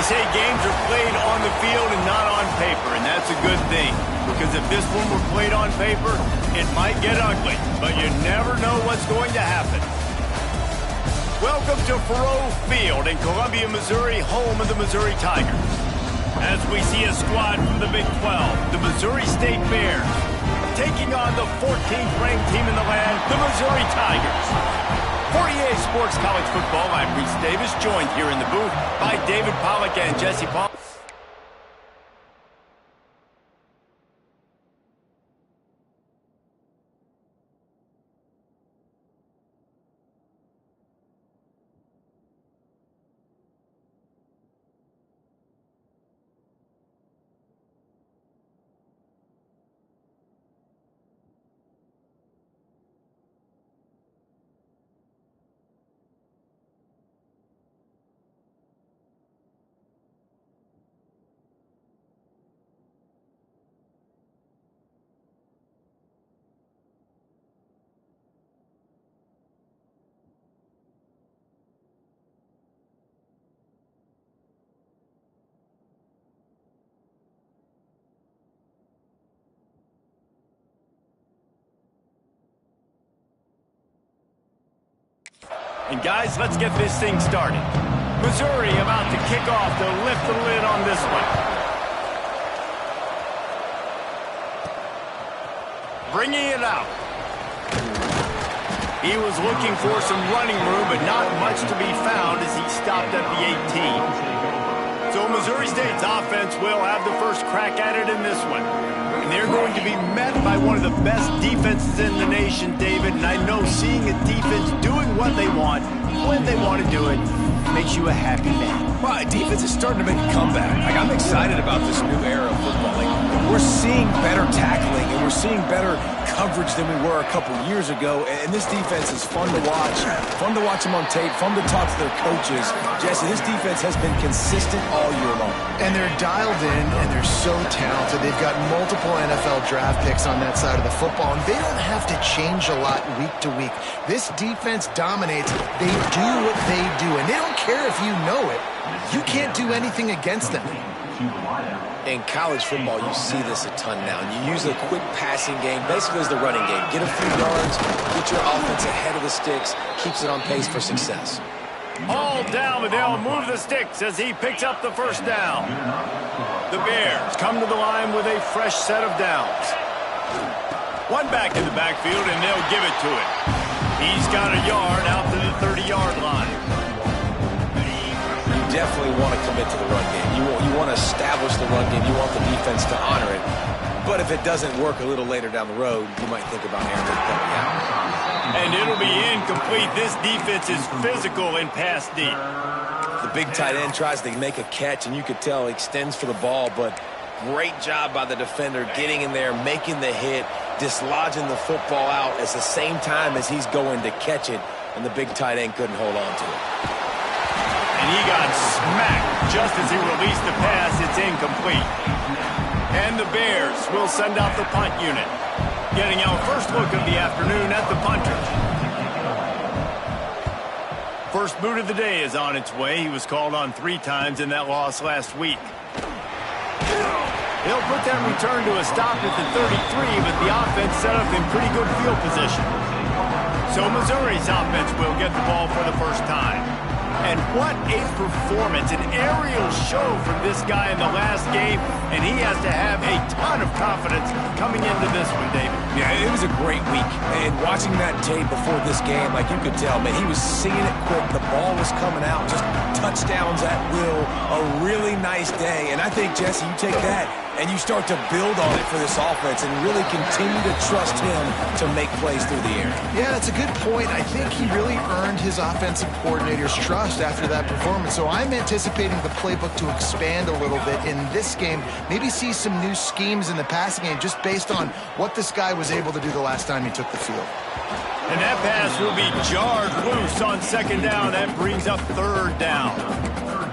They say games are played on the field and not on paper, and that's a good thing. Because if this one were played on paper, it might get ugly, but you never know what's going to happen. Welcome to Faurot Field in Columbia, Missouri, home of the Missouri Tigers. As we see a squad from the Big 12, the Missouri State Bears, taking on the 14th ranked team in the land, the Missouri Tigers. For EA Sports College Football, I'm Reese Davis, joined here in the booth by David Pollack and Jesse Paul. And guys, let's get this thing started. Missouri about to kick off to lift the lid on this one. Bringing it out. He was looking for some running room, but not much to be found as he stopped at the 18. So Missouri State's offense will have the first crack at it in this one. And they're going to be met by one of the best defenses in the nation, David. And I know seeing a defense doing what they want, when they want to do it, makes you a happy man. Well, defense is starting to make a comeback. I'm excited about this new era of football. We're seeing better tackling, and we're seeing better coverage than we were a couple years ago. And this defense is fun to watch. Fun to watch them on tape. Fun to talk to their coaches. Jesse, this defense has been consistent all year long. And they're dialed in, and they're so talented. They've got multiple NFL draft picks on that side of the football, and they don't have to change a lot week to week. This defense dominates. They do what they do, and they don't care if you know it. You can't do anything against them. In college football, you see this a ton now. And you use the quick passing game, basically as the running game. Get a few yards, get your offense ahead of the sticks, keeps it on pace for success. All down, but they'll move the sticks as he picks up the first down. The Bears come to the line with a fresh set of downs. One back in the backfield, and they'll give it to him. He's got a yard out to the 30-yard line. Definitely want to commit to the run game. You want to establish the run game. You want the defense to honor it. But if it doesn't work a little later down the road, you might think about airing it coming out. And it'll be incomplete. This defense is physical and pass deep. The big tight end tries to make a catch, and you could tell he extends for the ball, but great job by the defender getting in there, making the hit, dislodging the football out at the same time as he's going to catch it, and the big tight end couldn't hold on to it. And he got smacked just as he released the pass. It's incomplete. And the Bears will send out the punt unit. Getting our first look of the afternoon at the punter. First boot of the day is on its way. He was called on 3 times in that loss last week. He'll put that return to a stop at the 33, but the offense set up in pretty good field position. So Missouri's offense will get the ball for the first time. And what a performance, an aerial show from this guy in the last game, and he has to have a ton of confidence coming into this one, David. Yeah, it was a great week, and watching that tape before this game, like you could tell, man, he was seeing it quick, the ball was coming out, just touchdowns at will, a really nice day, and I think, Jesse, you take that and you start to build on it for this offense and really continue to trust him to make plays through the air. Yeah, that's a good point. I think he really earned his offensive coordinator's trust after that performance. So I'm anticipating the playbook to expand a little bit in this game, maybe see some new schemes in the passing game just based on what this guy was able to do the last time he took the field. And that pass will be jarred loose on second down. That brings up third down.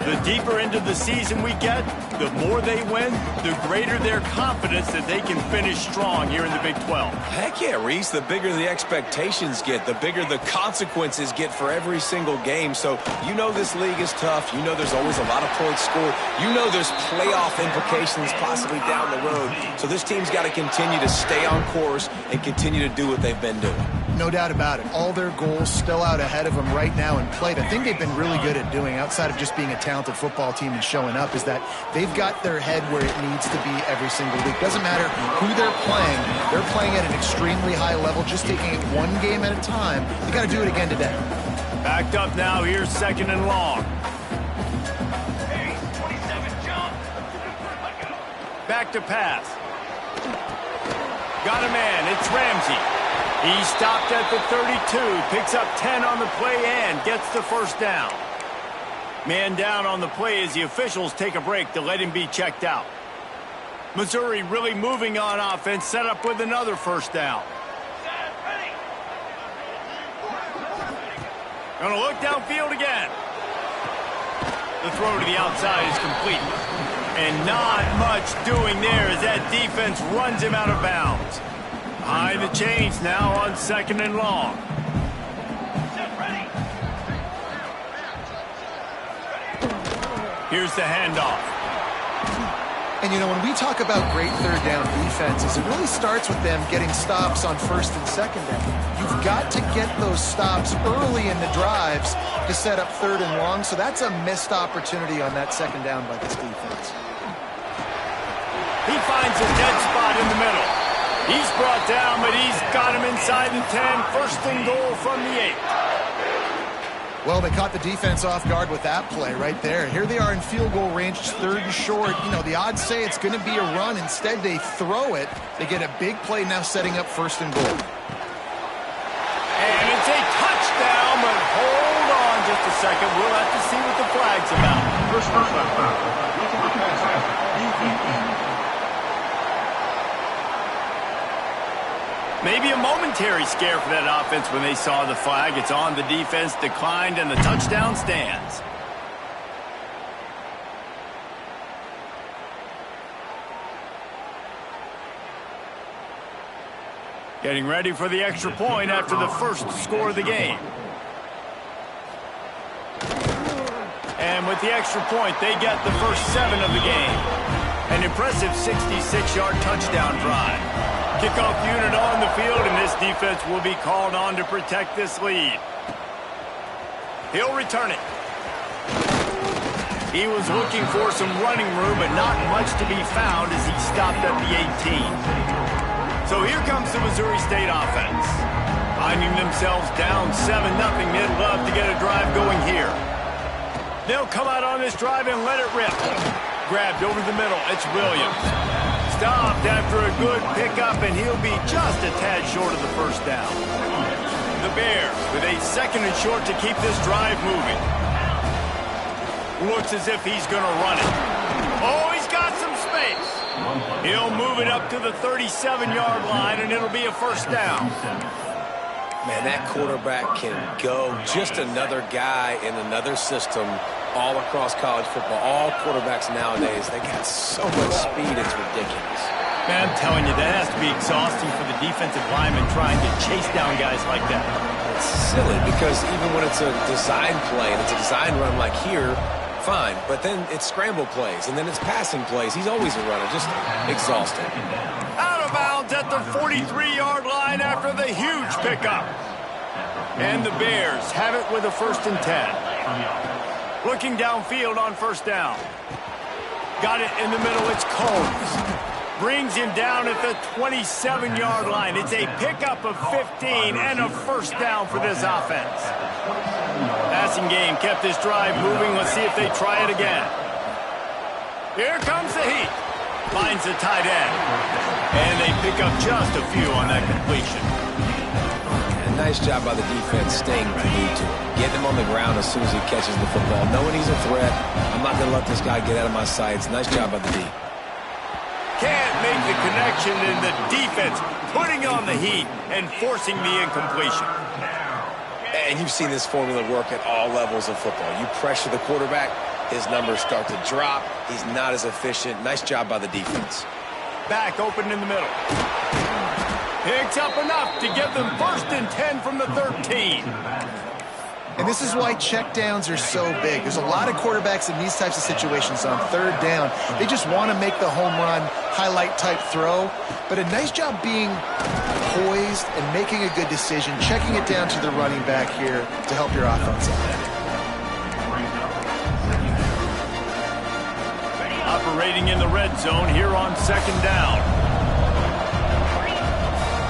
The deeper into the season we get, the more they win, the greater their confidence that they can finish strong here in the Big 12. Heck yeah, Reese. The bigger the expectations get, the bigger the consequences get for every single game. So you know this league is tough. You know there's always a lot of points scored. You know there's playoff implications possibly down the road. So this team's got to continue to stay on course and continue to do what they've been doing. No doubt about it. All their goals still out ahead of them right now in play. The thing they've been really good at doing, outside of just being a talented football team and showing up, is that they've got their head where it needs to be every single week. Doesn't matter who they're playing at an extremely high level, just taking it one game at a time. They got to do it again today. Backed up now, here's 2nd and long. Back to pass. Got a man, it's Ramsey. He stopped at the 32, picks up 10 on the play and gets the first down. Man down on the play as the officials take a break to let him be checked out. Missouri really moving on offense, set up with another first down. Gonna look downfield again. The throw to the outside is complete. And not much doing there as that defense runs him out of bounds. Behind the chains now on 2nd and long. Here's the handoff. And, you know, when we talk about great third down defenses, it really starts with them getting stops on 1st and 2nd down. You've got to get those stops early in the drives to set up 3rd and long, so that's a missed opportunity on that 2nd down by this defense. He finds a dead spot in the middle. He's brought down, but he's got him inside the 10. 1st and goal from the 8. Well, they caught the defense off guard with that play right there. Here they are in field goal range, 3rd and short. You know, the odds say it's going to be a run. Instead, they throw it. They get a big play now setting up 1st and goal. And it's a touchdown, but hold on just a second. We'll have to see what the flag's about. Maybe a momentary scare for that offense when they saw the flag. It's on, the defense declined, and the touchdown stands. Getting ready for the extra point after the first score of the game. And with the extra point, they get the first 7 of the game. An impressive 66-yard touchdown drive. Kickoff unit on the field, and this defense will be called on to protect this lead. He'll return it. He was looking for some running room, but not much to be found as he stopped at the 18. So here comes the Missouri State offense. Finding themselves down 7-0, they'd love to get a drive going here. They'll come out on this drive and let it rip. Grabbed over the middle, it's Williams. Stopped after a good pickup, and he'll be just a tad short of the first down. The Bears with a 2nd and short to keep this drive moving. Looks as if he's going to run it. Oh, he's got some space. He'll move it up to the 37-yard line, and it'll be a first down. Man, that quarterback can go. Just another guy in another system all across college football. All quarterbacks nowadays, they got so much speed, it's ridiculous. Man, I'm telling you, that has to be exhausting for the defensive lineman trying to chase down guys like that. It's silly because even when it's a design play and it's a design run like here, fine. But then it's scramble plays and then it's passing plays. He's always a runner, just exhausting. Out of bounds at the 43-yard line after the huge pickup. And the Bears have it with a 1st and 10. Looking downfield on first down. Got it in the middle, it's Combs. Brings him down at the 27-yard line. It's a pickup of 15 and a first down for this offense. Passing game kept this drive moving. Let's see if they try it again. Here comes the heat. Finds the tight end. And they pick up just a few on that completion. Nice job by the defense staying glued to him. Getting him on the ground as soon as he catches the football. Knowing he's a threat. I'm not going to let this guy get out of my sights. Nice job by the D. Can't make the connection in the defense. Putting on the heat and forcing the incompletion. And you've seen this formula work at all levels of football. You pressure the quarterback, his numbers start to drop. He's not as efficient. Nice job by the defense. Back open in the middle. Picks up enough to give them 1st and 10 from the 13. And this is why checkdowns are so big. There's a lot of quarterbacks in these types of situations on 3rd down. They just want to make the home run, highlight-type throw. But a nice job being poised and making a good decision, checking it down to the running back here to help your offense out. Operating in the red zone here on 2nd down.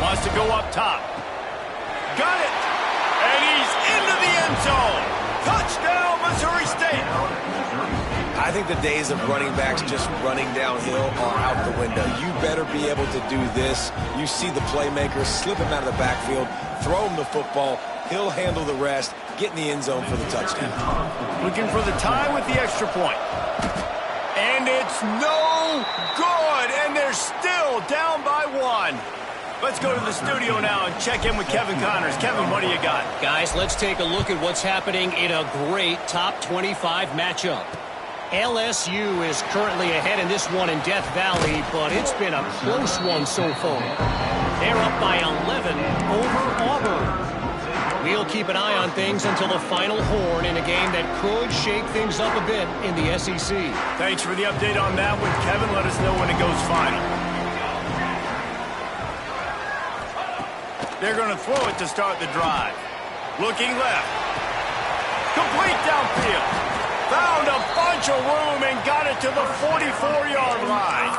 Wants to go up top. Got it! And he's into the end zone. Touchdown, Missouri State. I think the days of running backs just running downhill are out the window. You better be able to do this. You see the playmaker, slip him out of the backfield, throw him the football. He'll handle the rest, get in the end zone for the touchdown. Looking for the tie with the extra point. And it's no good, and they're still down by 1. Let's go to the studio now and check in with Kevin Connors. Kevin, what do you got? Guys, let's take a look at what's happening in a great top 25 matchup. LSU is currently ahead in this one in Death Valley, but it's been a close one so far. They're up by 11 over Auburn. We'll keep an eye on things until the final horn in a game that could shake things up a bit in the SEC. Thanks for the update on that one, Kevin. Let us know when it goes final. They're going to throw it to start the drive. Looking left. Complete downfield. Found a bunch of room and got it to the 44-yard line.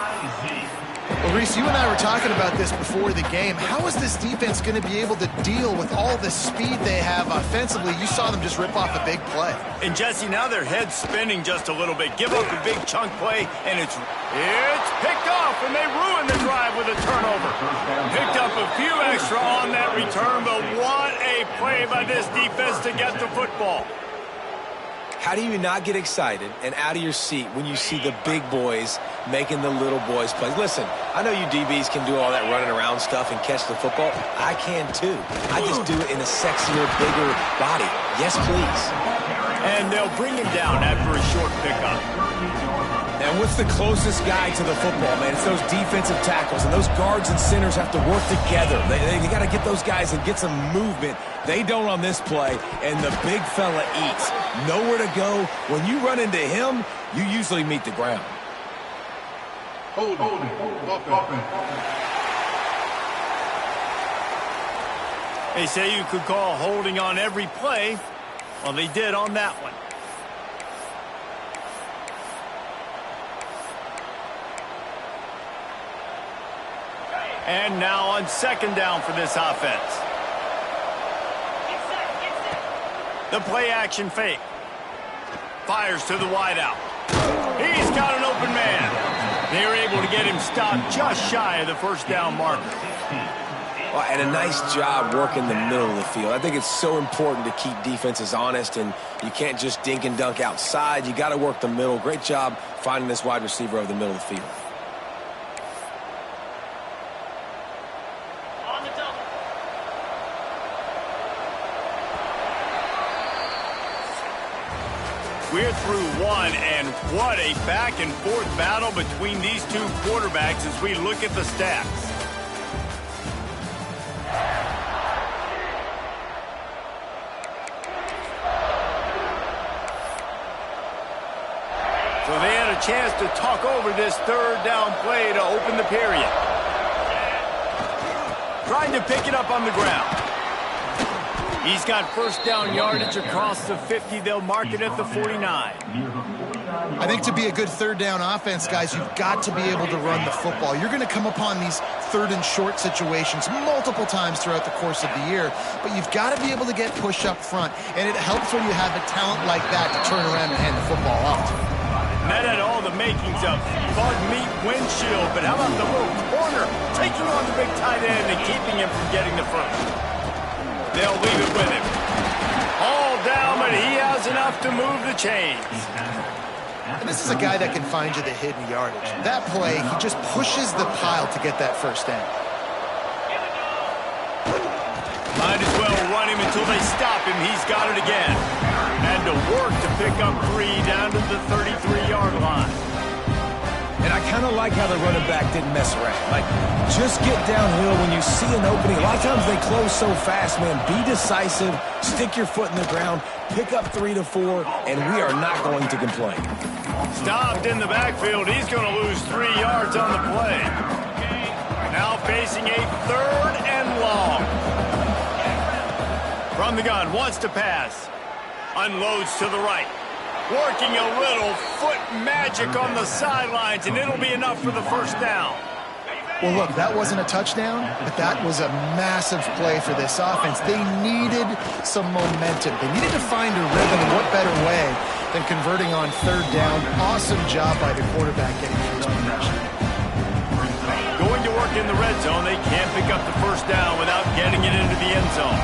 Well, Reese, you and I were talking about this before the game. How is this defense going to be able to deal with all the speed they have offensively? You saw them just rip off a big play. And, Jesse, now their head's spinning just a little bit. Give up a big chunk play, and it's picked off, and they ruin the drive with a turnover. Picked up a few extra on that return, but what a play by this defense to get the football. How do you not get excited and out of your seat when you see the big boys making the little boys play? Listen, I know you DBs can do all that running around stuff and catch the football. I can too. I just do it in a sexier, bigger body. Yes, please. And they'll bring him down after a short pickup. And what's the closest guy to the football, man? It's those defensive tackles, and those guards and centers have to work together. They got to get those guys and get some movement. They don't on this play, and the big fella eats. Nowhere to go. When you run into him, you usually meet the ground. They say you could call holding on every play. Well, they did on that one. And now on 2nd down for this offense. The play action fake. Fires to the wideout. He's got an open man. They're able to get him stopped just shy of the 1st down marker. Well, and a nice job working the middle of the field. I think it's so important to keep defenses honest, and you can't just dink and dunk outside. You got to work the middle. Great job finding this wide receiver over the middle of the field. We're through one, and what a back-and-forth battle between these two quarterbacks as we look at the stats. So they had a chance to talk over this 3rd down play to open the period. Trying to pick it up on the ground. He's got 1st down yardage across the 50. They'll mark it at the 49. I think to be a good 3rd down offense, guys, you've got to be able to run the football. You're going to come upon these 3rd and short situations multiple times throughout the course of the year, but you've got to be able to get push up front, and it helps when you have a talent like that to turn around and hand the football off. That had all the makings of bug meat windshield, but how about the little corner taking on the big tight end and keeping him from getting the first? They'll leave it with him. All down, but he has enough to move the chains. And this is a guy that can find you the hidden yardage. That play, he just pushes the pile to get that 1st down. Might as well run him until they stop him. He's got it again. Had to work to pick up 3 down to the 33-yard line. And I kind of like how the running back didn't mess around. Like, just get downhill when you see an opening. A lot of times they close so fast, man. Be decisive, stick your foot in the ground, pick up 3 to 4, and we are not going to complain. Stopped in the backfield. He's going to lose 3 yards on the play. Now facing a 3rd and long. From the gun, wants to pass. Unloads to the right. Working a little foot magic on the sidelines, and it'll be enough for the first down. Well, look, that wasn't a touchdown, but that was a massive play for this offense. They needed some momentum. They needed to find a rhythm, and what better way than converting on 3rd down. Awesome job by the quarterback getting through his progression. Going to work in the red zone, they can't pick up the first down without getting it into the end zone.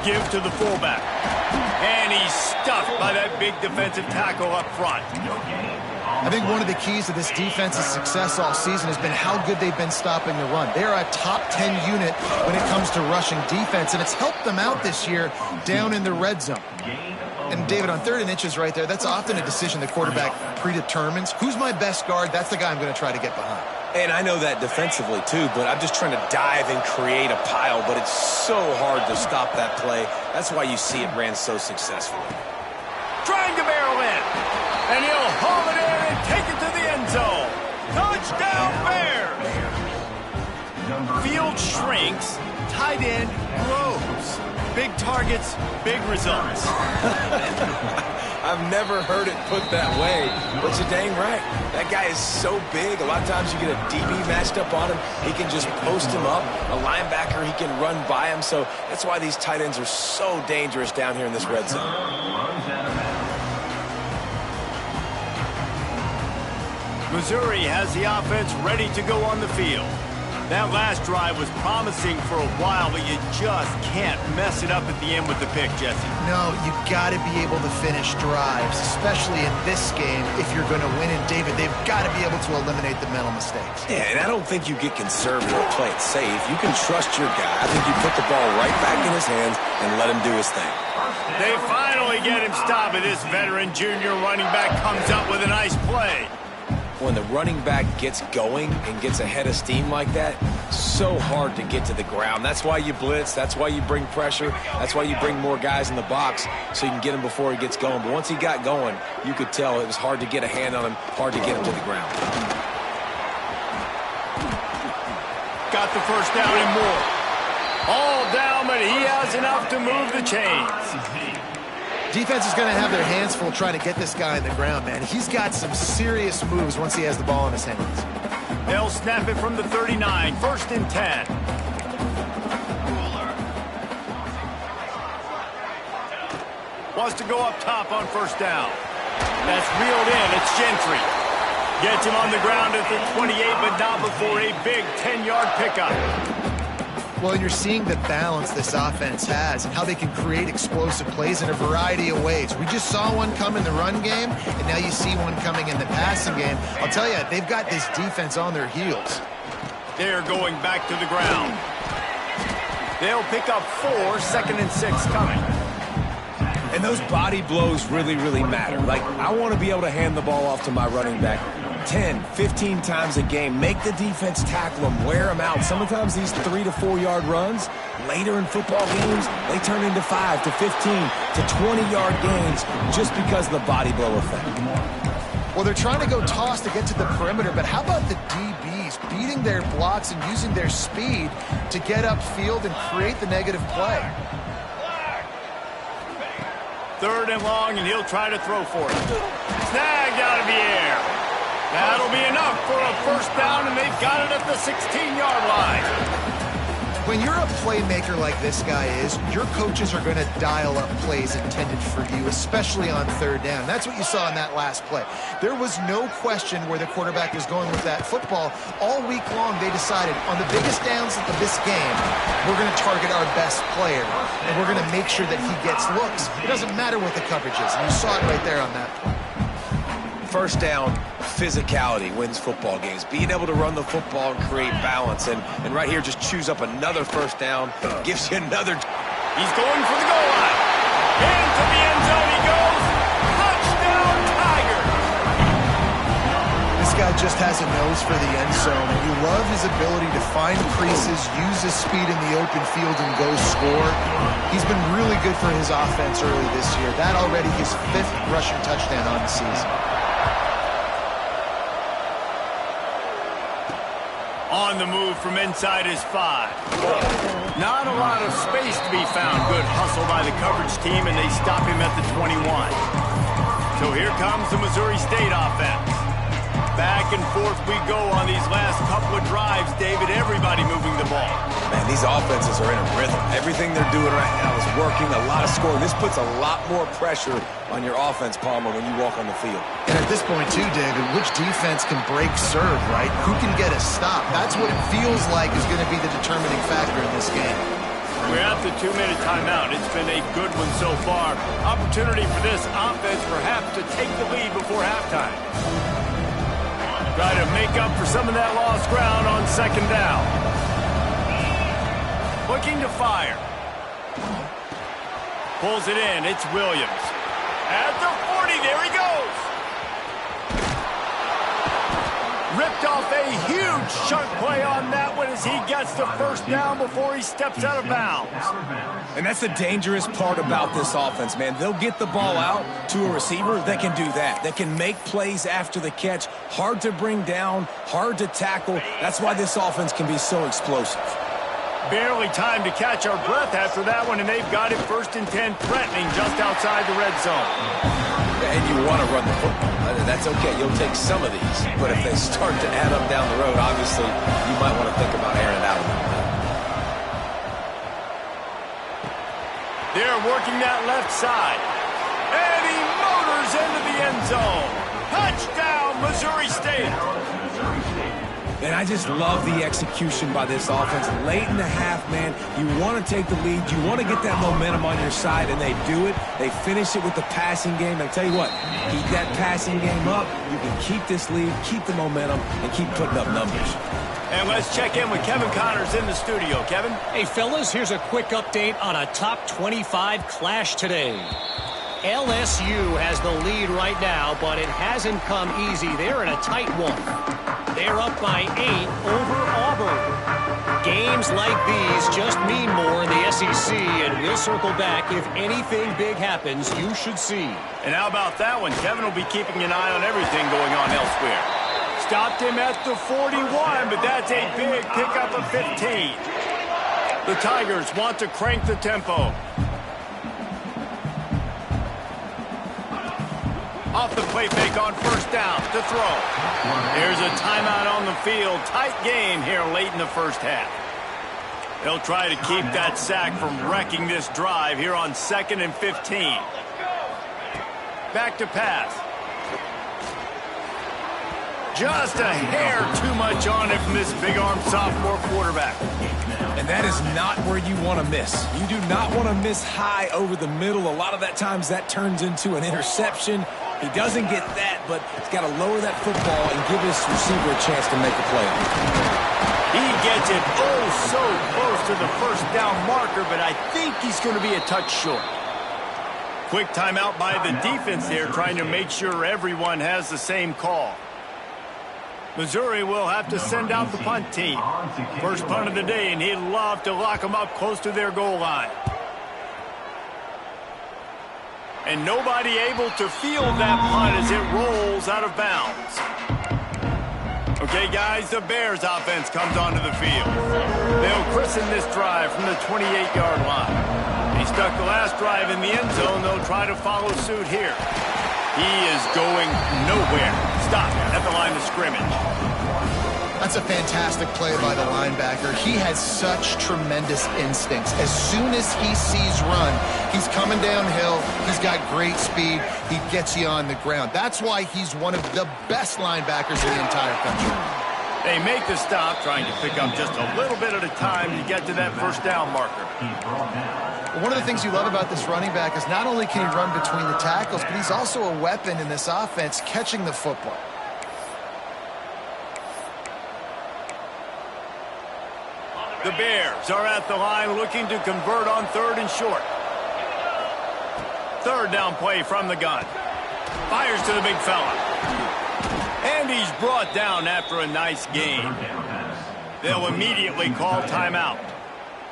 Give to the fullback. And he's stuffed by that big defensive tackle up front. I think one of the keys to this defense's success all season has been how good they've been stopping the run. They are a top 10 unit when it comes to rushing defense, and it's helped them out this year down in the red zone. And, David, on 3rd and inches right there, that's often a decision the quarterback predetermines. Who's my best guard? That's the guy I'm going to try to get behind. And I know that defensively, too, but I'm just trying to dive and create a pile, but it's so hard to stop that play. That's why you see it ran so successfully. Trying to barrel in. And he'll haul it in and take it to the end zone. Touchdown, Bears! Field shrinks. Tight end grows. Big targets, big results. I've never heard it put that way, but you're dang right. That guy is so big. A lot of times you get a DB matched up on him. He can just post him up. A linebacker, he can run by him. So that's why these tight ends are so dangerous down here in this red zone. Missouri has the offense ready to go on the field. That last drive was promising for a while, but you just can't mess it up at the end with the pick, Jesse. No, you got to be able to finish drives, especially in this game if you're going to win. And, David, they've got to be able to eliminate the mental mistakes. Yeah, and I don't think you get conservative or play it safe. You can trust your guy. I think you put the ball right back in his hands and let him do his thing. They finally get him stopped, and this veteran junior running back comes up with a nice play. When the running back gets going and gets a head of steam like that, so hard to get to the ground. That's why you blitz. That's why you bring pressure. That's why you bring more guys in the box so you can get him before he gets going. But once he got going, you could tell it was hard to get a hand on him, hard to get him to the ground. Got the first down and more. All down, but he has enough to move the chains. Defense is going to have their hands full trying to get this guy in the ground, man. He's got some serious moves once he has the ball in his hands. They'll snap it from the 39, 1st and 10. Wants to go up top on 1st down. That's reeled in. It's Gentry. Gets him on the ground at the 28, but not before a big 10-yard pickup. Well, you're seeing the balance this offense has and how they can create explosive plays in a variety of ways. We just saw one come in the run game, and now you see one coming in the passing game. I'll tell you, they've got this defense on their heels. They're going back to the ground. They'll pick up 4, 2nd and 6 coming. And those body blows really, really matter. Like, I want to be able to hand the ball off to my running back 10, 15 times a game. Make the defense tackle them, wear them out. Sometimes these 3 to 4 yard runs, later in football games, they turn into 5 to 15 to 20-yard gains just because of the body blow effect. Well, they're trying to go toss to get to the perimeter, but how about the DBs beating their blocks and using their speed to get upfield and create the negative play? 3rd and long, and he'll try to throw for it. Snagged out of the air. That'll be enough for a 1st down, and they've got it at the 16-yard line. When you're a playmaker like this guy is, your coaches are going to dial up plays intended for you, especially on 3rd down. That's what you saw in that last play. There was no question where the quarterback was going with that football. All week long, they decided on the biggest downs of this game, we're going to target our best player, and we're going to make sure that he gets looks. It doesn't matter what the coverage is, and you saw it right there on that play. 1st down, physicality wins football games. Being able to run the football and create balance. And right here, just choose up another 1st down. Gives you another. He's going for the goal line. Into the end zone he goes. Touchdown, Tigers. This guy just has a nose for the end zone. You love his ability to find creases, use his speed in the open field, and go score. He's been really good for his offense early this year. That already his 5th rushing touchdown on the season. On the move from inside his 5. Not a lot of space to be found. Good hustle by the coverage team, and they stop him at the 21. So here comes the Missouri State offense. Back and forth we go on these last couple of drives, David. Everybody moving the ball. Man, these offenses are in a rhythm. Everything they're doing right now is working. A lot of scoring. This puts a lot more pressure on your offense, Palmer, when you walk on the field. And at this point, too, David, which defense can break serve, right? Who can get a stop? That's what it feels like is going to be the determining factor in this game. We're at the 2-minute timeout. It's been a good one so far. Opportunity for this offense perhaps to take the lead before halftime. Try to make up for some of that lost ground on 2nd down. Looking to fire. Pulls it in. It's Williams. At the 40, there he goes. Ripped off a huge chunk play on that one as he gets the 1st down before he steps out of bounds. And that's the dangerous part about this offense, man. They'll get the ball out to a receiver. They can do that. They can make plays after the catch. Hard to bring down, hard to tackle. That's why this offense can be so explosive. Barely time to catch our breath after that one, and they've got it 1st and 10, threatening just outside the red zone. And you want to run the football. That's okay. You'll take some of these. But if they start to add up down the road, obviously, you might want to think about airing it out a little bit. They're working that left side. And he motors into the end zone. Touchdown, Missouri State. And I just love the execution by this offense. Late in the half, man, you want to take the lead. You want to get that momentum on your side, and they do it. They finish it with the passing game. And I tell you what, keep that passing game up. You can keep this lead, keep the momentum, and keep putting up numbers. And let's check in with Kevin Connors in the studio. Kevin? Hey, fellas, here's a quick update on a top 25 clash today. LSU has the lead right now, but it hasn't come easy. They're in a tight one. They're up by 8 over Auburn. Games like these just mean more in the SEC, and we'll circle back if anything big happens you should see. And how about that one? Kevin will be keeping an eye on everything going on elsewhere. Stopped him at the 41, but that's a big pickup of 15. The Tigers want to crank the tempo. Off the play fake on 1st down to throw. There's a timeout on the field. Tight game here late in the 1st half. They'll try to keep that sack from wrecking this drive here on 2nd and 15. Back to pass. Just a hair too much on it from this big-armed sophomore quarterback. And that is not where you want to miss. You do not want to miss high over the middle. A lot of that times that turns into an interception. He doesn't get that, but he's got to lower that football and give his receiver a chance to make a play. He gets it so close to the 1st down marker, but I think he's going to be a touch short. Quick timeout by the defense there, trying to make sure everyone has the same call. Missouri will have to send out the punt team. 1st punt of the day, and he'd love to lock them up close to their goal line. And nobody able to field that punt as it rolls out of bounds. Okay, guys, the Bears offense comes onto the field. They'll christen this drive from the 28-yard line. He stuck the last drive in the end zone. They'll try to follow suit here. He is going nowhere. Stop at the line of scrimmage. That's a fantastic play by the linebacker. He has such tremendous instincts. As soon as he sees run, he's coming downhill. He's got great speed. He gets you on the ground. That's why he's one of the best linebackers in the entire country. They make the stop, trying to pick up just a little bit at a time to get to that 1st down marker. One of the things you love about this running back is not only can he run between the tackles, but he's also a weapon in this offense catching the football. The Bears are at the line looking to convert on 3rd and short. Third down play from the gun. Fires to the big fella. And he's brought down after a nice gain. They'll immediately call timeout.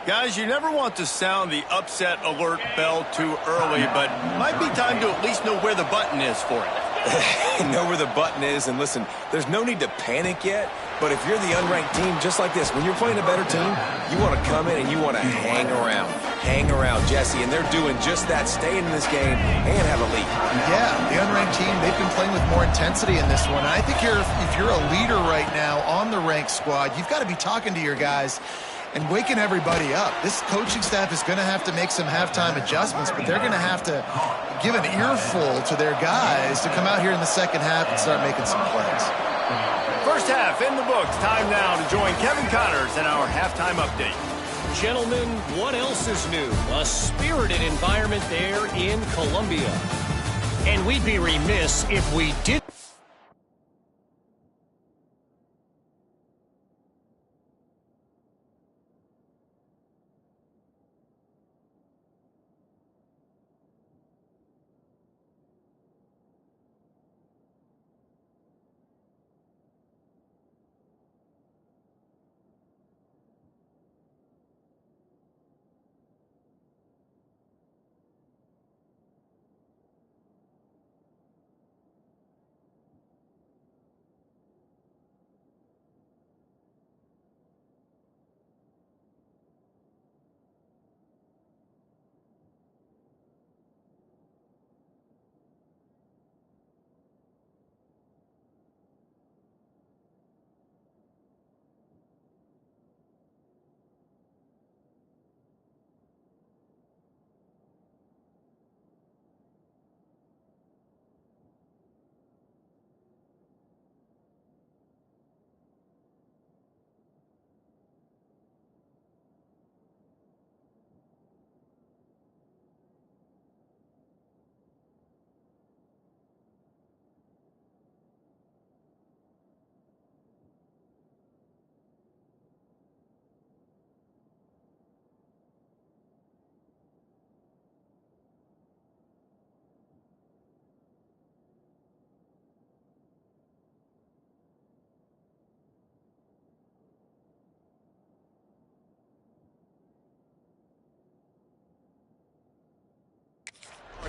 Guys, you never want to sound the upset alert bell too early, but might be time to at least know where the button is for it. Know where the button is, and listen, there's no need to panic yet, but if you're the unranked team, just like this, when you're playing a better team, you want to come in and you want to hang around. Hang around, Jesse, and they're doing just that, staying in this game and have a lead. Yeah, the unranked team, they've been playing with more intensity in this one. I think if you're a leader right now on the ranked squad, you've got to be talking to your guys and waking everybody up. This coaching staff is going to have to make some halftime adjustments, but they're going to have to give an earful to their guys to come out here in the second half and start making some plays. First half in the books. Time now to join Kevin Connors in our halftime update. Gentlemen, what else is new? A spirited environment there in Columbia. And we'd be remiss if we didn't.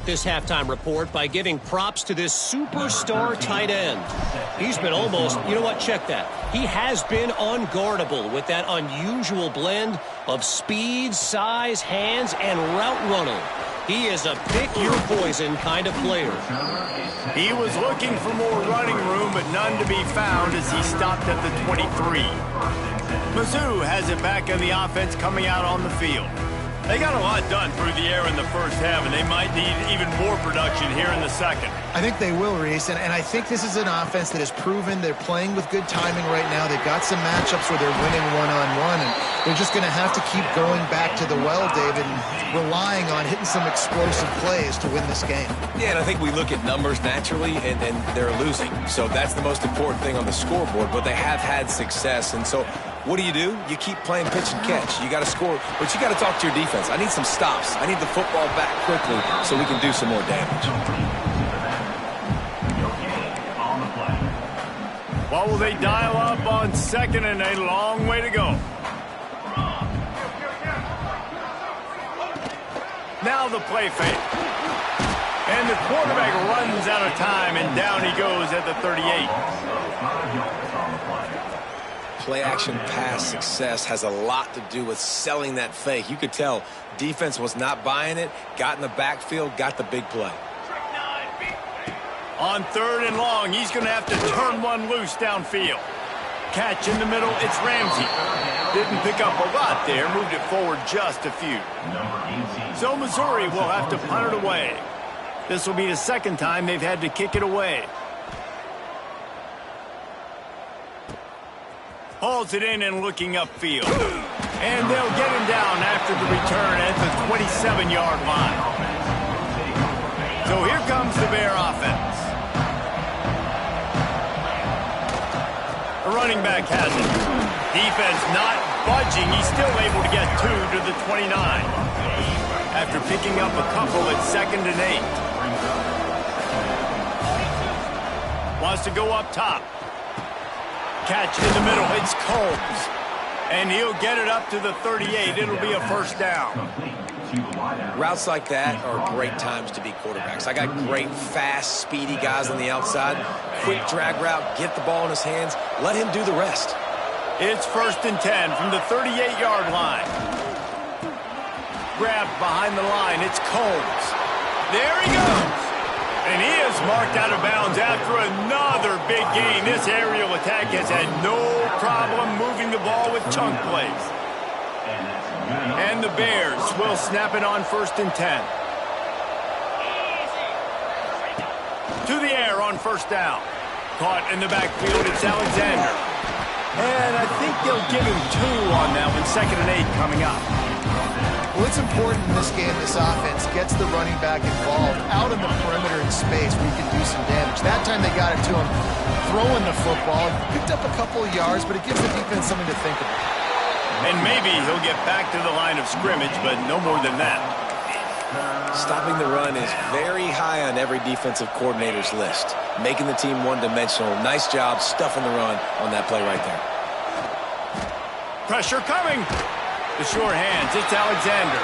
This halftime report by giving props to this superstar tight end. He's been almost, you know what, check that. He has been unguardable with that unusual blend of speed, size, hands, and route running. He is a pick-your-poison kind of player. He was looking for more running room, but none to be found as he stopped at the 23. Mizzou has it back in the offense coming out on the field. They got a lot done through the air in the first half, and they might need even more production here in the second. I think they will, Reese, and I think this is an offense that has proven they're playing with good timing right now. They've got some matchups where they're winning one-on-one, and they're just going to have to keep going back to the well, David, and relying on hitting some explosive plays to win this game. Yeah, and I think we look at numbers naturally, and they're losing. So that's the most important thing on the scoreboard, but they have had success, and so what do? You keep playing pitch and catch. You got to score, but you got to talk to your defense. I need some stops. I need the football back quickly so we can do some more damage. What will they dial up on second, and a long way to go? Now the play fake. And the quarterback runs out of time, and down he goes at the 38. Play-action pass success has a lot to do with selling that fake. You could tell defense was not buying it, got in the backfield, got the big play. On third and long, he's going to have to turn one loose downfield. Catch in the middle, it's Ramsey. Didn't pick up a lot there, moved it forward just a few. So Missouri will have to punt it away. This will be the second time they've had to kick it away. Hauls it in and looking upfield. And they'll get him down after the return at the 27-yard line. So here comes the Bear offense. The running back has it. Defense not budging. He's still able to get 2 to the 29. after picking up a couple at 2nd and 8. Wants to go up top. Catch in the middle. It's Combs. And he'll get it up to the 38. It'll be a first down. Routes like that are great times to be quarterbacks. I got great, fast, speedy guys on the outside. Quick drag route, get the ball in his hands, let him do the rest. It's 1st and 10 from the 38-yard line. Grabbed behind the line. It's Combs. There he goes. And he is marked out of bounds after another big gain. This aerial attack has had no problem moving the ball with chunk plays. And the Bears will snap it on 1st and 10. To the air on 1st down. Caught in the backfield, it's Alexander. And I think they'll give him 2 on that one. 2nd and 8 coming up. Well, it's important in this game, this offense gets the running back involved out in the perimeter in space where you can do some damage. That time they got it to him throwing the football. Picked up a couple of yards, but it gives the defense something to think about. And maybe he'll get back to the line of scrimmage, but no more than that. Stopping the run is very high on every defensive coordinator's list. Making the team one-dimensional. Nice job stuffing the run on that play right there. Pressure coming. The sure hands, it's Alexander.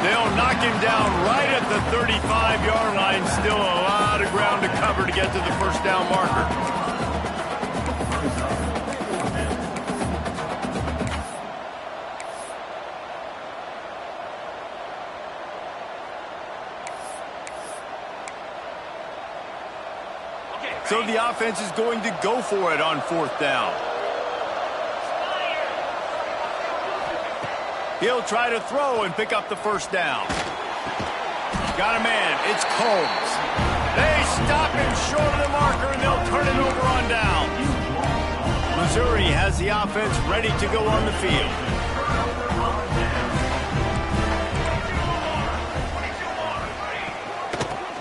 They'll knock him down right at the 35-yard line. Still a lot of ground to cover to get to the first down marker. So the offense is going to go for it on 4th down. He'll try to throw and pick up the first down. Got a man. It's Combs. They stop him short of the marker, and they'll turn it over on down. Missouri has the offense ready to go on the field.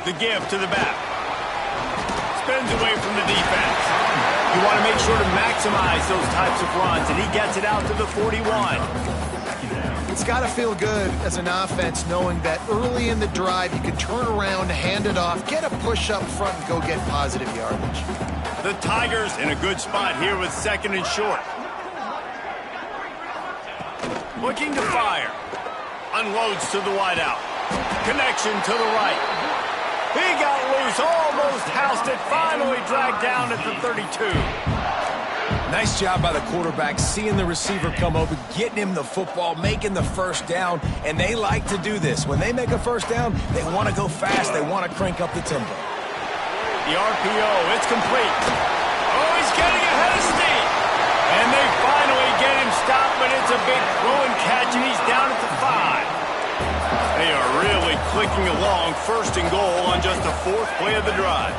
The give to the back. Spins away from the defense. You want to make sure to maximize those types of runs, and he gets it out to the 41. It's got to feel good as an offense knowing that early in the drive you can turn around, hand it off, get a push up front, and go get positive yardage. The Tigers in a good spot here with 2nd and short. Looking to fire. Unloads to the wideout. Connection to the right. He got loose, almost housed it, finally dragged down at the 32. Nice job by the quarterback, seeing the receiver come open, getting him the football, making the first down, and they like to do this. When they make a first down, they want to go fast. They want to crank up the tempo. The RPO, it's complete. Oh, he's getting ahead of steam. And they finally get him stopped, but it's a big throw and catch, and he's down at the 5. They are really clicking along, 1st and goal on just the 4th play of the drive.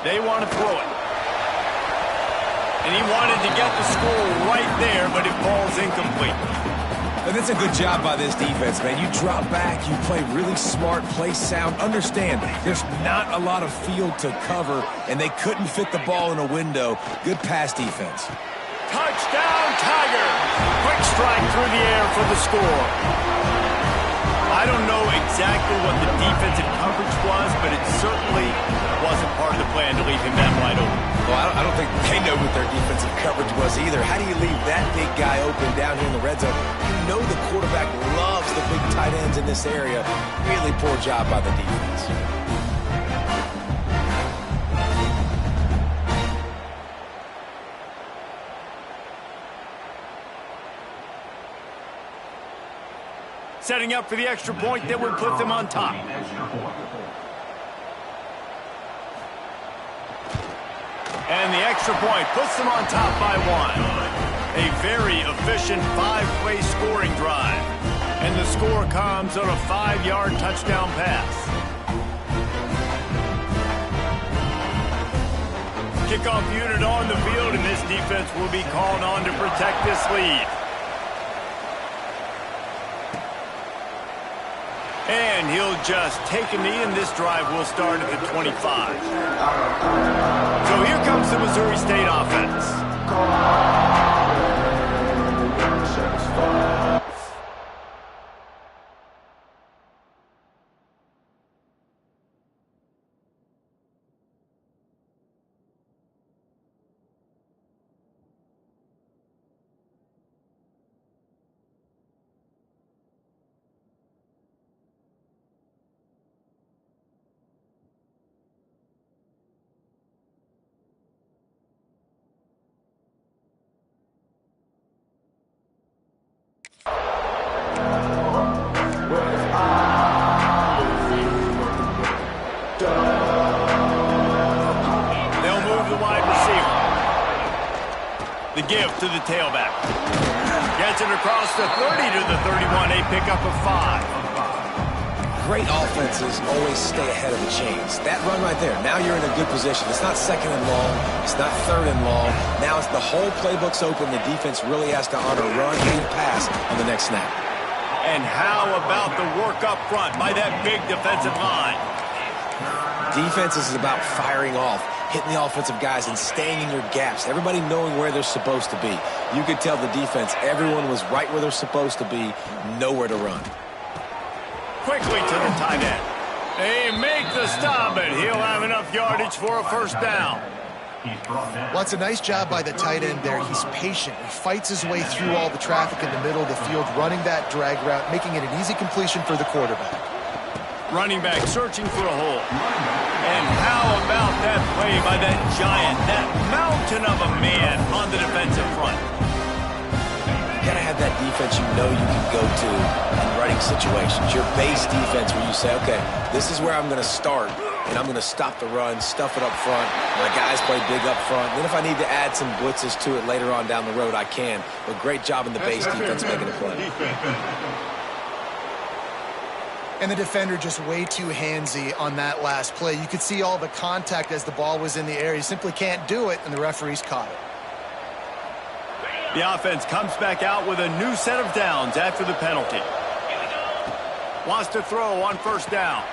They want to throw it. And he wanted to get the score right there, but it falls incomplete. And that's a good job by this defense, man. You drop back, you play really smart, play sound. Understand, there's not a lot of field to cover, and they couldn't fit the ball in a window. Good pass defense. Touchdown, Tigers! Quick strike through the air for the score. I don't know exactly what the defensive coverage was, but it certainly wasn't part of the plan to leave him that wide open. Well, I don't think they know what their defensive coverage was either. How do you leave that big guy open down here in the red zone? You know the quarterback loves the big tight ends in this area. Really poor job by the defense. Setting up for the extra point that would put them on top. And the extra point puts them on top by 1. A very efficient 5-play scoring drive. And the score comes on a 5-yard touchdown pass. Kickoff unit on the field, and this defense will be called on to protect this lead. And he'll just take a knee, and this drive will start at the 25. So here comes the Missouri State offense. give to the tailback. Gets it across the 30 to the 31, a pickup of 5. Great offenses always stay ahead of the chains. That run right there, now you're in a good position. It's not second and long. It's not third and long. Now it's the whole playbook's open. The defense really has to honor run and pass on the next snap. And how about the work up front by that big defensive line? Defense is about firing off, hitting the offensive guys and staying in your gaps. Everybody knowing where they're supposed to be. You could tell the defense, everyone was right where they're supposed to be, nowhere to run. Quickly to the tight end. They make the stop, and he'll have enough yardage for a first down. Well, it's a nice job by the tight end there. He's patient. He fights his way through all the traffic in the middle of the field, running that drag route, making it an easy completion for the quarterback. Running back searching for a hole. And how about that play by that giant, that mountain of a man on the defensive front? You got to have that defense you know you can go to in running situations. Your base defense where you say, okay, this is where I'm going to start, and I'm going to stop the run, stuff it up front. My guys play big up front. Then if I need to add some blitzes to it later on down the road, I can. But great job in the base defense making a play. And the defender just way too handsy on that last play. You could see all the contact as the ball was in the air. He simply can't do it, and the referees caught it. The offense comes back out with a new set of downs after the penalty. Wants to throw on first down.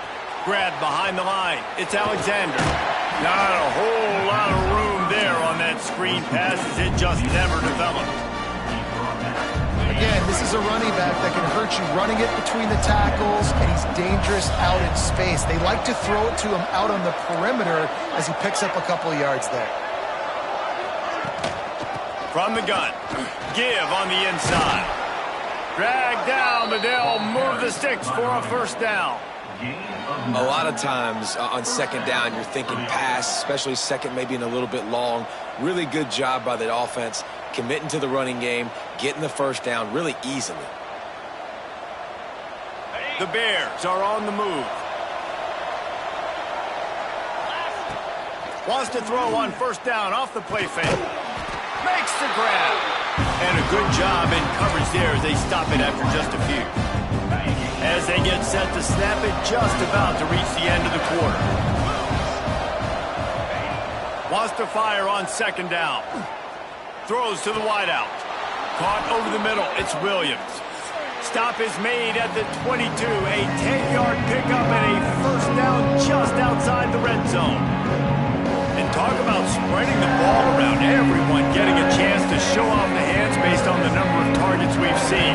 Grabbed behind the line. It's Alexander. Not a whole lot of room there on that screen pass as it just never developed. Again, this is a running back that can hurt you running it between the tackles, and he's dangerous out in space. They like to throw it to him out on the perimeter as he picks up a couple of yards there. From the gun, give on the inside. Drag down, but they'll move the sticks for a first down. A lot of times on second down, you're thinking pass, especially second maybe in a little bit long. Really good job by the offense, committing to the running game, getting the first down really easily. The Bears are on the move. Wants to throw on first down off the play fake. Makes the grab. And a good job in coverage there as they stop it after just a few. As they get set to snap it, just about to reach the end of the quarter. Wants to fire on second down. Throws to the wideout. Caught over the middle. It's Williams. Stop is made at the 22. A 10-yard pickup and a first down just outside the red zone. And talk about spreading the ball around. Everyone getting a chance to show off the hands based on the number of targets we've seen.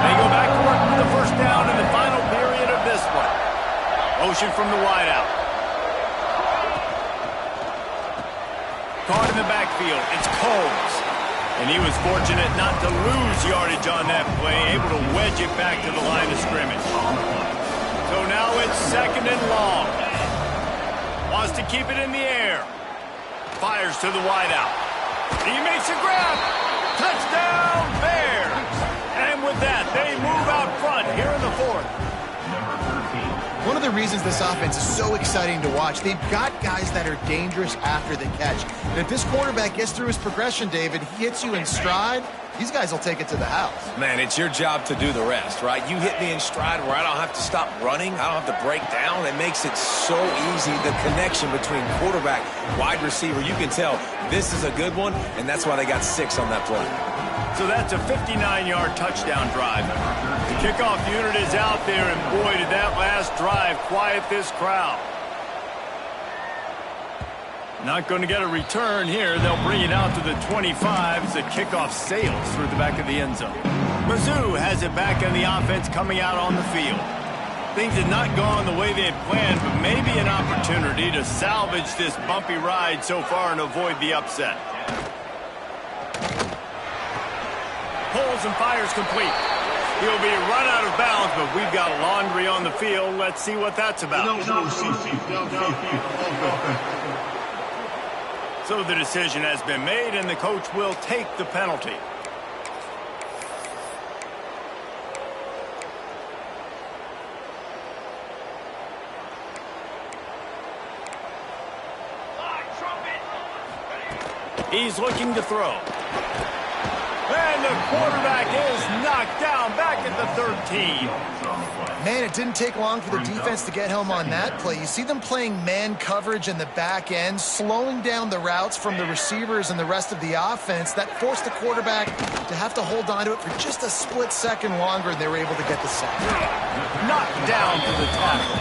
They go back to work with the first down in the final period of this one. Motion from the wideout. Caught in the backfield. It's Combs. And he was fortunate not to lose yardage on that play, able to wedge it back to the line of scrimmage. So now it's second and long. Wants to keep it in the air. Fires to the wideout. He makes a grab. Touchdown, Bears. And with that, they move out front here in the fourth. One of the reasons this offense is so exciting to watch, they've got guys that are dangerous after the catch. And if this quarterback gets through his progression, David, he hits you in stride, these guys will take it to the house. Man, it's your job to do the rest, right? You hit me in stride where I don't have to stop running. I don't have to break down. It makes it so easy. The connection between quarterback, wide receiver, you can tell this is a good one, and that's why they got 6 on that play. So that's a 59-yard touchdown drive. The kickoff unit is out there, and boy, did that last drive quiet this crowd. Not going to get a return here. They'll bring it out to the 25 as the kickoff sails through the back of the end zone. Mizzou has it back in the offense coming out on the field. Things had not gone the way they had planned, but maybe an opportunity to salvage this bumpy ride so far and avoid the upset. Pulls and fires complete. He'll be run out of bounds, but we've got laundry on the field. Let's see what that's about. So the decision has been made, and the coach will take the penalty. He's looking to throw. And the quarterback is knocked down back at the 13. Man, it didn't take long for the defense to get home on that play. You see them playing man coverage in the back end, slowing down the routes from the receivers and the rest of the offense. That forced the quarterback to have to hold on to it for just a split second longer, and they were able to get the sack. Knocked down for the tackle.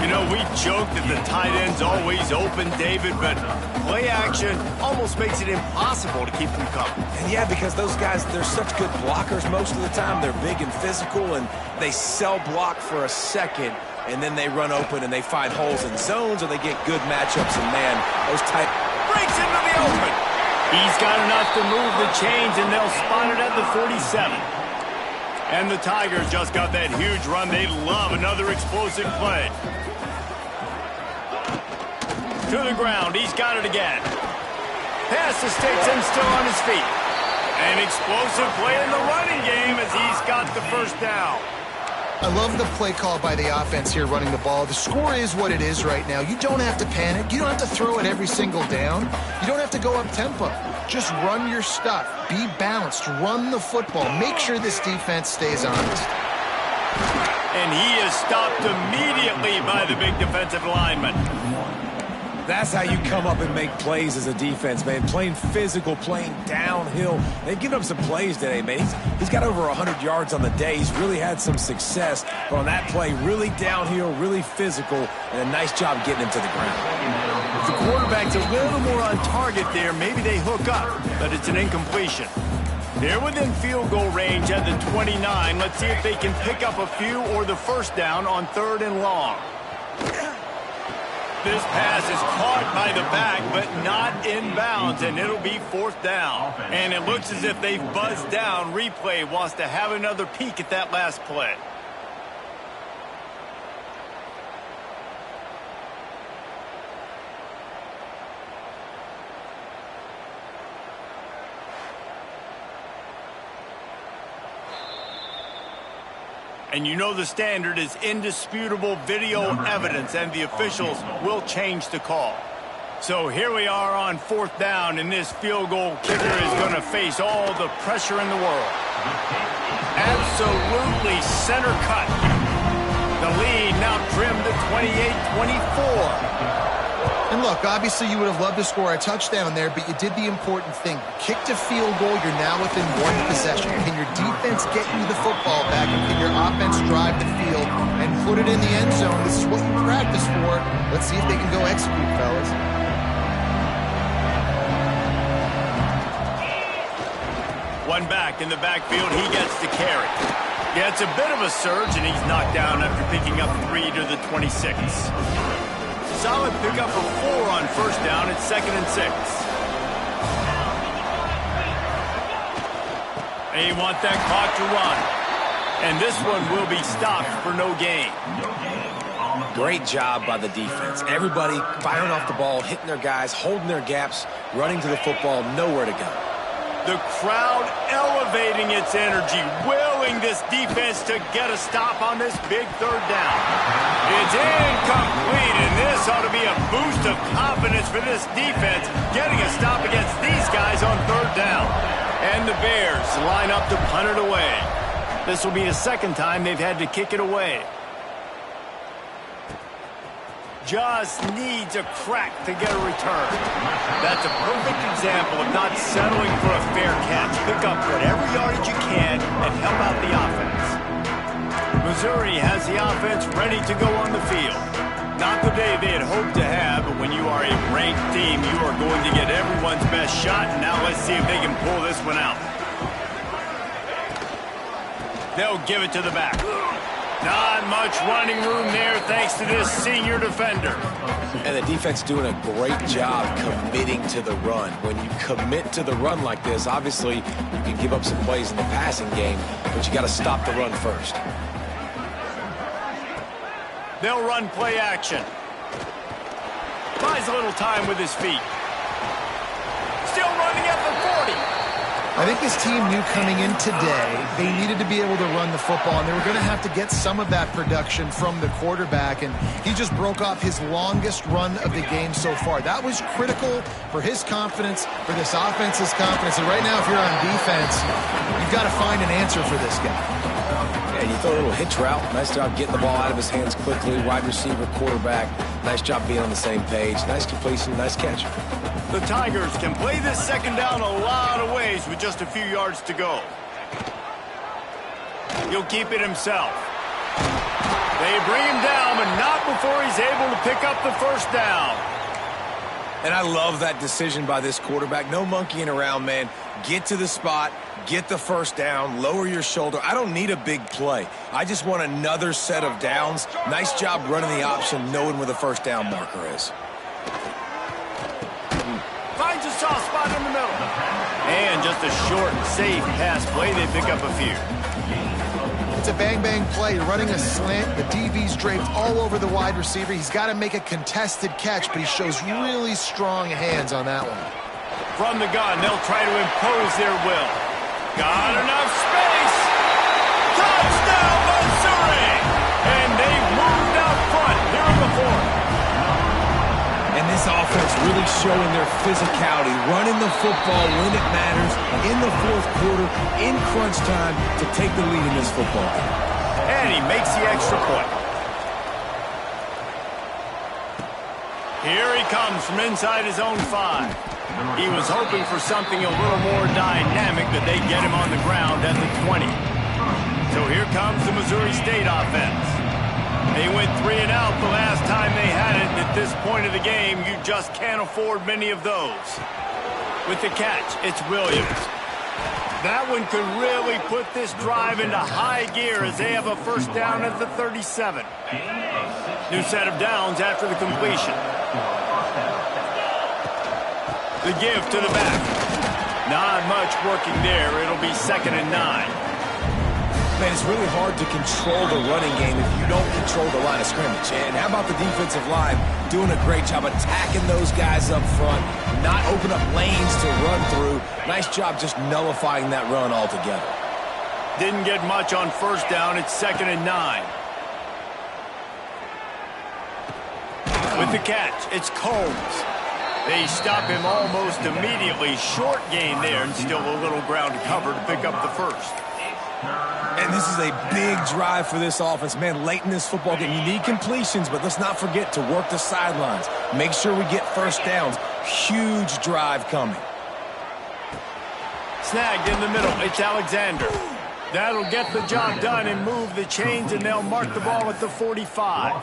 You know, we joke that the tight end's always open, David, but play action almost makes it impossible to keep them covered. And yeah, because those guys, they're such good blockers most of the time. They're big and physical, and they cell block for a second, and then they run open and they find holes in zones, or they get good matchups, and man, those tight... Breaks into the open. He's got enough to move the chains, and they'll spot it at the 47. And the Tigers just got that huge run. They love another explosive play. To the ground. He's got it again. Pass escapes him, still on his feet. An explosive play in the running game as he's got the first down. I love the play call by the offense here running the ball. The score is what it is right now. You don't have to panic. You don't have to throw it every single down. You don't have to go up tempo. Just run your stuff. Be balanced. Run the football. Make sure this defense stays honest. And he is stopped immediately by the big defensive lineman. That's how you come up and make plays as a defense, man. Playing physical, playing downhill. They've given up some plays today, man. He's got over 100 yards on the day. He's really had some success. But on that play, really downhill, really physical, and a nice job getting him to the ground. If the quarterback's a little more on target there, maybe they hook up, but it's an incompletion. They're within field goal range at the 29. Let's see if they can pick up a few or the first down on 3rd and long. This pass is caught by the back, but not in bounds, and it'll be 4th down. And it looks as if they've buzzed down. Replay wants to have another peek at that last play. And you know the standard is indisputable video evidence, and the officials will change the call. So here we are on 4th down, and this field goal kicker is going to face all the pressure in the world. Absolutely center cut. The lead now trimmed to 28-24. And look, obviously you would have loved to score a touchdown there, but you did the important thing. Kicked a field goal, you're now within 1 possession. Can your defense get you the football back, and can your offense drive the field and put it in the end zone? This is what you practice for. Let's see if they can go execute, fellas. One back in the backfield, he gets to carry. Gets a bit of a surge, and he's knocked down after picking up 3 to the 26. Solid pickup of 4 on 1st down. It's 2nd and 6. They want that clock to run. And this one will be stopped for no gain. Great job by the defense. Everybody firing off the ball, hitting their guys, holding their gaps, running to the football, nowhere to go. The crowd elevating its energy, willing this defense to get a stop on this big 3rd down. It's incomplete, and this ought to be a boost of confidence for this defense, getting a stop against these guys on 3rd down. And the Bears line up to punt it away. This will be the 2nd time they've had to kick it away. Just needs a crack to get a return. That's a perfect example of not settling for a fair catch. Pick up whatever yardage you can and help out the offense. Missouri has the offense ready to go on the field. Not the day they had hoped to have, but when you are a ranked team, you are going to get everyone's best shot. And now let's see if they can pull this one out. They'll give it to the back. Not much running room there thanks to this senior defender. And the defense doing a great job committing to the run. When you commit to the run like this, obviously you can give up some plays in the passing game, but you got to stop the run first. They'll run play action. Buys a little time with his feet. Still running at the 40. I think this team knew coming in today they needed to be able to run the football, and they were going to have to get some of that production from the quarterback, and he just broke off his longest run of the game so far. That was critical for his confidence, for this offense's confidence, and right now if you're on defense, you've got to find an answer for this guy. Yeah, you throw a little hitch route. Nice job getting the ball out of his hands quickly. Wide receiver, quarterback. Nice job being on the same page. Nice completion, nice catch. The Tigers can play this second down a lot of ways with just a few yards to go. He'll keep it himself. They bring him down, but not before he's able to pick up the first down. And I love that decision by this quarterback. No monkeying around, man. Get to the spot, get the first down, lower your shoulder. I don't need a big play. I just want another set of downs. Nice job running the option, knowing where the first down marker is. Finds a soft spot in the middle. And just a short, safe pass play. They pick up a few. It's a bang-bang play. Running a slant. The DB's draped all over the wide receiver. He's got to make a contested catch, but he shows really strong hands on that one. From the gun, they'll try to impose their will. Got enough space. Touchdown, Missouri! And they moved out front here in the fourth. And this offense really showing their physicality, running the football when it matters, in the fourth quarter, in crunch time, to take the lead in this football game. And he makes the extra point. Here he comes from inside his own 5. He was hoping for something a little more dynamic, but they get him on the ground at the 20. So here comes the Missouri State offense. They went 3 and out the last time they had it. At this point of the game, you just can't afford many of those. With the catch, it's Williams. That one could really put this drive into high gear as they have a first down at the 37. New set of downs after the completion. The give to the back. Not much working there. It'll be 2nd and 9. Man, it's really hard to control the running game if you don't control the line of scrimmage. And how about the defensive line doing a great job attacking those guys up front, not open up lanes to run through. Nice job just nullifying that run altogether. Didn't get much on first down. It's 2nd and 9. With the catch, it's Combs. They stop him almost immediately. Short gain there, and still a little ground to cover to pick up the first. And this is a big drive for this offense. Man, late in this football game, you need completions, but let's not forget to work the sidelines. Make sure we get first downs. Huge drive coming. Snagged in the middle. It's Alexander. That'll get the job done and move the chains, and they'll mark the ball at the 45.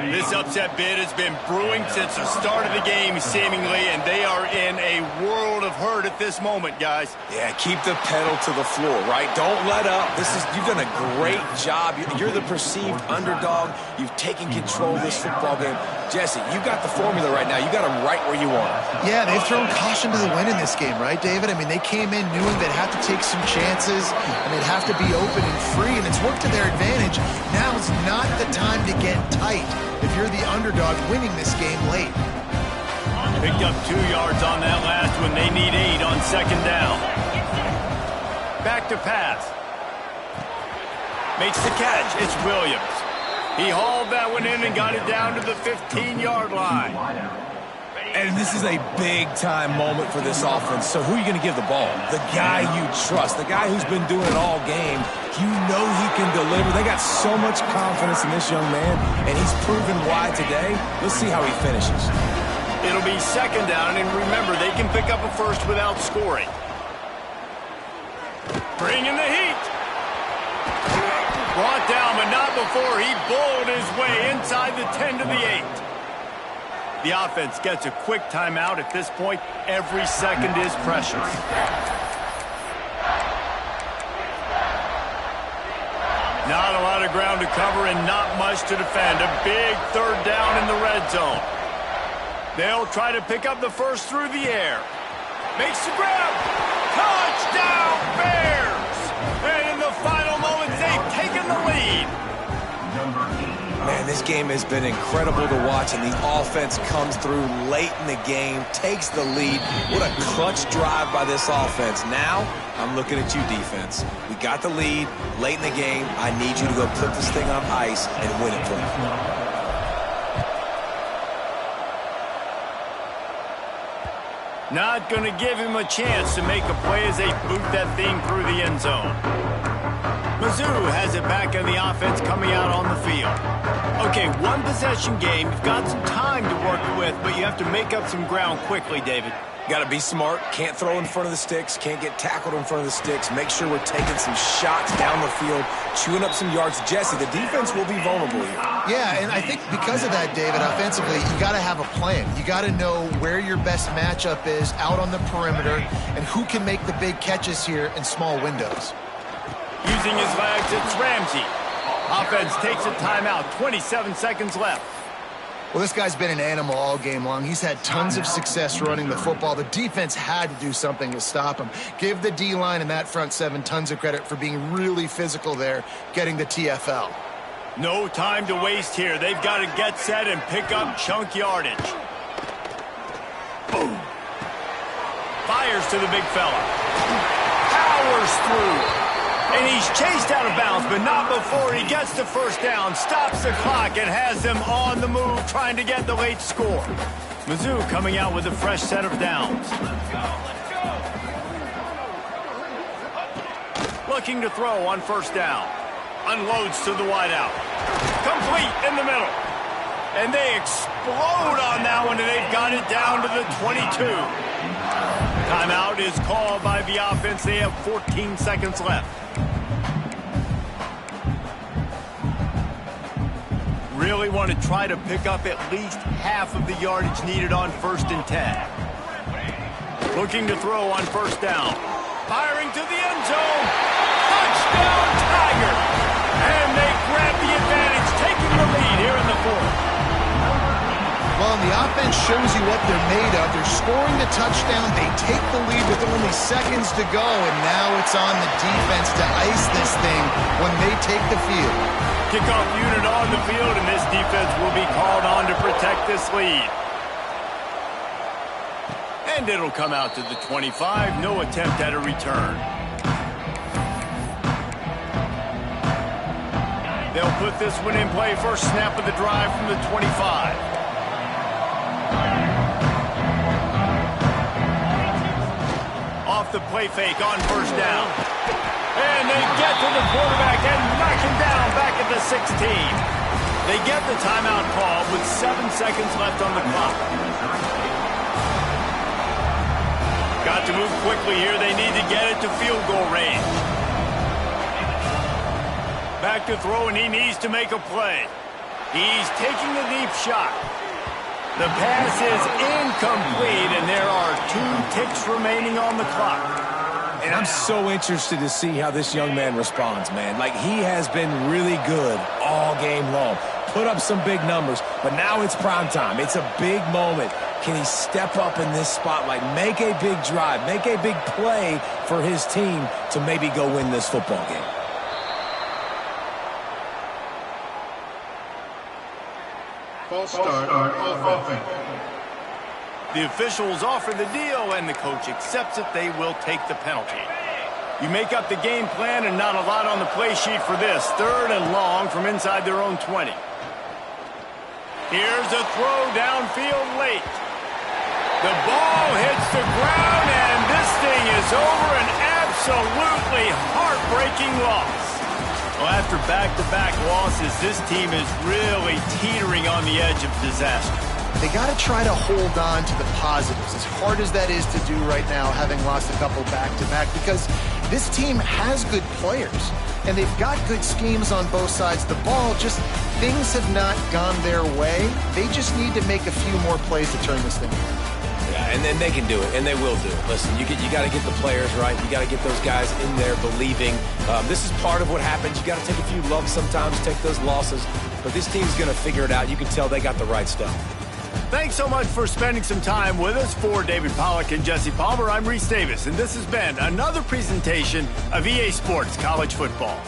This upset bid has been brewing since the start of the game, seemingly, and they are in a world of hurt at this moment, guys. Yeah, keep the pedal to the floor, right? Don't let up. You've done a great job. You're the perceived underdog. You've taken control of this football game. Jesse, you've got the formula right now. You got them right where you want them. Yeah, they've thrown caution to the wind in this game, right, David? I mean, they came in knowing they'd have to take some chances, and they'd have to be open and free, and it's worked to their advantage. Now's not the time to get tight if you're the underdog winning this game late. Picked up 2 yards on that last one. They need 8 on 2nd down. Back to pass. Makes the catch. It's Williams. He hauled that one in and got it down to the 15-yard line. And this is a big-time moment for this offense. So who are you going to give the ball? The guy you trust, the guy who's been doing it all game. You know he can deliver. They got so much confidence in this young man, and he's proven why today. Let's see how he finishes. It'll be 2nd down, and remember, they can pick up a first without scoring. Bringing the heat. Brought down, but not before he bowled his way inside the 10 to the 8. The offense gets a quick timeout at this point. Every second is precious. Not a lot of ground to cover and not much to defend. A big 3rd down in the red zone. They'll try to pick up the first through the air. Makes the grab. Touchdown, Bears! And in the final moments, they've taken the lead. Man, this game has been incredible to watch, and the offense comes through late in the game, takes the lead. What a clutch drive by this offense. Now, I'm looking at you, defense. We got the lead late in the game. I need you to go put this thing on ice and win it for me. Not going to give him a chance to make a play as they boot that thing through the end zone. Mizzou has it back in the offense coming out on the field. Okay, one possession game. You've got some time to work with, but you have to make up some ground quickly, David. Got to be smart. Can't throw in front of the sticks. Can't get tackled in front of the sticks. Make sure we're taking some shots down the field, chewing up some yards. Jesse, the defense will be vulnerable here. Yeah, and I think because of that, David, offensively, you got to have a plan. You got to know where your best matchup is out on the perimeter and who can make the big catches here in small windows. Using his legs, it's Ramsey. Offense takes a timeout. 27 seconds left. Well, this guy's been an animal all game long. He's had tons of success running the football. The defense had to do something to stop him. Give the D-line and that front seven tons of credit for being really physical there, getting the TFL. No time to waste here. They've got to get set and pick up chunk yardage. Boom. Fires to the big fella. Powers through. And he's chased out of bounds, but not before he gets the first down, stops the clock, and has them on the move trying to get the late score. Mizzou coming out with a fresh set of downs. Looking to throw on first down. Unloads to the wideout. Complete in the middle. And they explode on that one, and they've got it down to the 22. Timeout is called by the offense. They have 14 seconds left. Really want to try to pick up at least half of the yardage needed on 1st and 10. Looking to throw on first down. Firing to the end zone. Touchdown, Tiger! And they grab the advantage, taking the lead here in the 4th. Well, the offense shows you what they're made of. They're scoring the touchdown. They take the lead with only seconds to go, and now it's on the defense to ice this thing when they take the field. Kickoff unit on the field, and this defense will be called on to protect this lead. And it'll come out to the 25. No attempt at a return. They'll put this one in play. First snap of the drive from the 25. Off the play fake on first down. And they get to the quarterback and knock him down back at the 16. They get the timeout call with 7 seconds left on the clock. Got to move quickly here. They need to get it to field goal range. Back to throw, and he needs to make a play. He's taking a deep shot. The pass is incomplete, and there are 2 ticks remaining on the clock. And I'm so interested to see how this young man responds, man. Like, he has been really good all game long. Put up some big numbers, but now it's prime time. It's a big moment. Can he step up in this spotlight, make a big drive, make a big play for his team to maybe go win this football game? False start offense. The officials offer the deal, and the coach accepts it. They will take the penalty. You make up the game plan, and not a lot on the play sheet for this. 3rd and long from inside their own 20. Here's a throw downfield late. The ball hits the ground, and this thing is over. An absolutely heartbreaking loss. Well, after back-to-back losses, this team is really teetering on the edge of disaster. They got to try to hold on to the positives, as hard as that is to do right now, having lost a couple back-to-back, because this team has good players, and they've got good schemes on both sides of the ball. Just things have not gone their way. They just need to make a few more plays to turn this thing around. Yeah, and then they can do it, and they will do it. Listen, you got to get the players right. You got to get those guys in there believing. This is part of what happens. You got to take a few lumps sometimes, take those losses, but this team's going to figure it out. You can tell they got the right stuff. Thanks so much for spending some time with us. For David Pollack and Jesse Palmer, I'm Reese Davis, and this has been another presentation of EA Sports College Football.